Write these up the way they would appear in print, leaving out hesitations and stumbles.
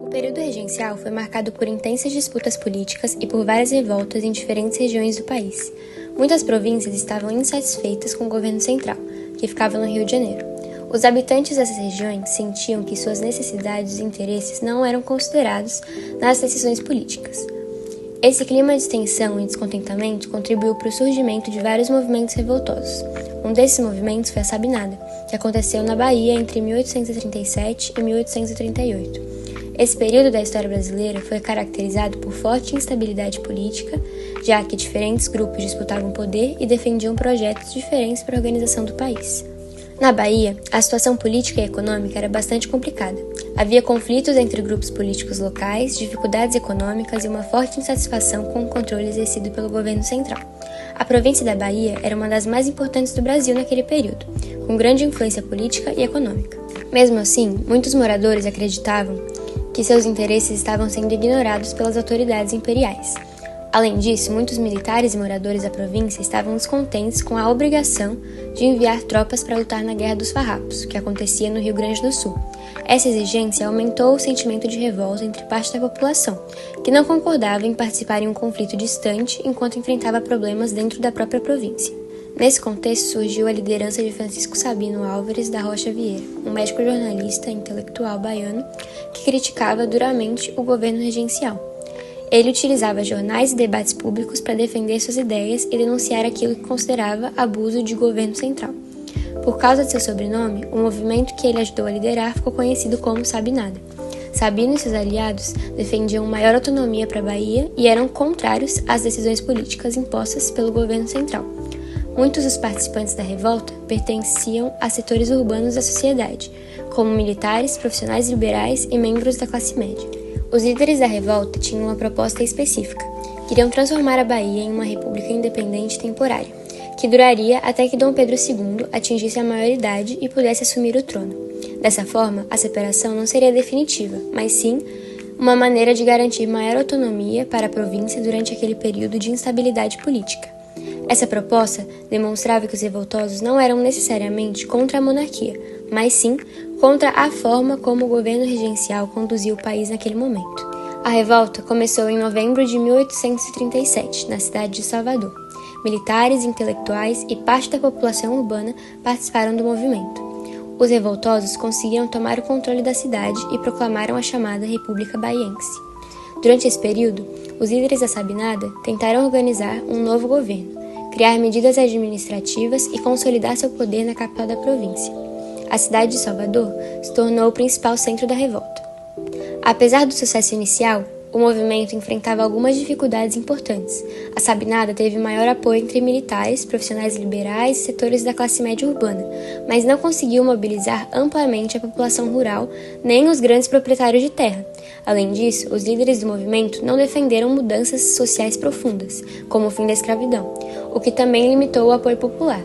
O período regencial foi marcado por intensas disputas políticas e por várias revoltas em diferentes regiões do país. Muitas províncias estavam insatisfeitas com o governo central, que ficava no Rio de Janeiro. Os habitantes dessas regiões sentiam que suas necessidades e interesses não eram considerados nas decisões políticas. Esse clima de tensão e descontentamento contribuiu para o surgimento de vários movimentos revoltosos. Um desses movimentos foi a Sabinada, que aconteceu na Bahia entre 1837 e 1838. Esse período da história brasileira foi caracterizado por forte instabilidade política, já que diferentes grupos disputavam poder e defendiam projetos diferentes para a organização do país. Na Bahia, a situação política e econômica era bastante complicada. Havia conflitos entre grupos políticos locais, dificuldades econômicas e uma forte insatisfação com o controle exercido pelo governo central. A província da Bahia era uma das mais importantes do Brasil naquele período, com grande influência política e econômica. Mesmo assim, muitos moradores acreditavam que seus interesses estavam sendo ignorados pelas autoridades imperiais. Além disso, muitos militares e moradores da província estavam descontentes com a obrigação de enviar tropas para lutar na Guerra dos Farrapos, que acontecia no Rio Grande do Sul. Essa exigência aumentou o sentimento de revolta entre parte da população, que não concordava em participar em um conflito distante enquanto enfrentava problemas dentro da própria província. Nesse contexto surgiu a liderança de Francisco Sabino Álvares da Rocha Vieira, um médico jornalista e intelectual baiano que criticava duramente o governo regencial. Ele utilizava jornais e debates públicos para defender suas ideias e denunciar aquilo que considerava abuso de governo central. Por causa de seu sobrenome, o movimento que ele ajudou a liderar ficou conhecido como Sabinada. Sabino e seus aliados defendiam maior autonomia para a Bahia e eram contrários às decisões políticas impostas pelo governo central. Muitos dos participantes da revolta pertenciam a setores urbanos da sociedade, como militares, profissionais liberais e membros da classe média. Os líderes da revolta tinham uma proposta específica. Queriam transformar a Bahia em uma república independente temporária, que duraria até que Dom Pedro II atingisse a maioridade e pudesse assumir o trono. Dessa forma, a separação não seria definitiva, mas sim uma maneira de garantir maior autonomia para a província durante aquele período de instabilidade política. Essa proposta demonstrava que os revoltosos não eram necessariamente contra a monarquia, mas sim contra a forma como o governo regencial conduzia o país naquele momento. A revolta começou em novembro de 1837, na cidade de Salvador. Militares, intelectuais e parte da população urbana participaram do movimento. Os revoltosos conseguiram tomar o controle da cidade e proclamaram a chamada República Baiense. Durante esse período, os líderes da Sabinada tentaram organizar um novo governo, criar medidas administrativas e consolidar seu poder na capital da província. A cidade de Salvador se tornou o principal centro da revolta. Apesar do sucesso inicial, o movimento enfrentava algumas dificuldades importantes. A Sabinada teve maior apoio entre militares, profissionais liberais e setores da classe média urbana, mas não conseguiu mobilizar amplamente a população rural nem os grandes proprietários de terra. Além disso, os líderes do movimento não defenderam mudanças sociais profundas, como o fim da escravidão, o que também limitou o apoio popular.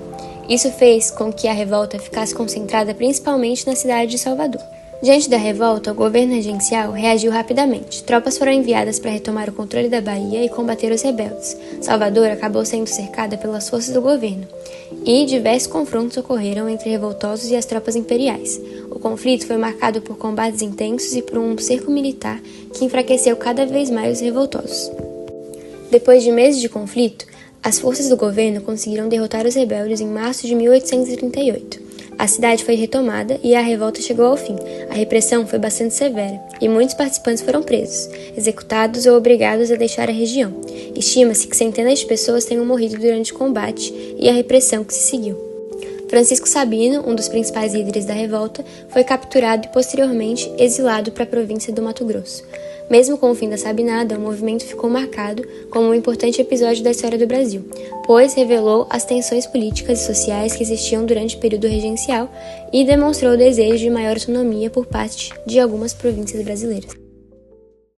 Isso fez com que a revolta ficasse concentrada principalmente na cidade de Salvador. Diante da revolta, o governo regencial reagiu rapidamente. Tropas foram enviadas para retomar o controle da Bahia e combater os rebeldes. Salvador acabou sendo cercada pelas forças do governo, e diversos confrontos ocorreram entre revoltosos e as tropas imperiais. O conflito foi marcado por combates intensos e por um cerco militar que enfraqueceu cada vez mais os revoltosos. Depois de meses de conflito, as forças do governo conseguiram derrotar os rebeldes em março de 1838. A cidade foi retomada e a revolta chegou ao fim. A repressão foi bastante severa e muitos participantes foram presos, executados ou obrigados a deixar a região. Estima-se que centenas de pessoas tenham morrido durante o combate e a repressão que se seguiu. Francisco Sabino, um dos principais líderes da revolta, foi capturado e posteriormente exilado para a província do Mato Grosso. Mesmo com o fim da Sabinada, o movimento ficou marcado como um importante episódio da história do Brasil, pois revelou as tensões políticas e sociais que existiam durante o período regencial e demonstrou o desejo de maior autonomia por parte de algumas províncias brasileiras.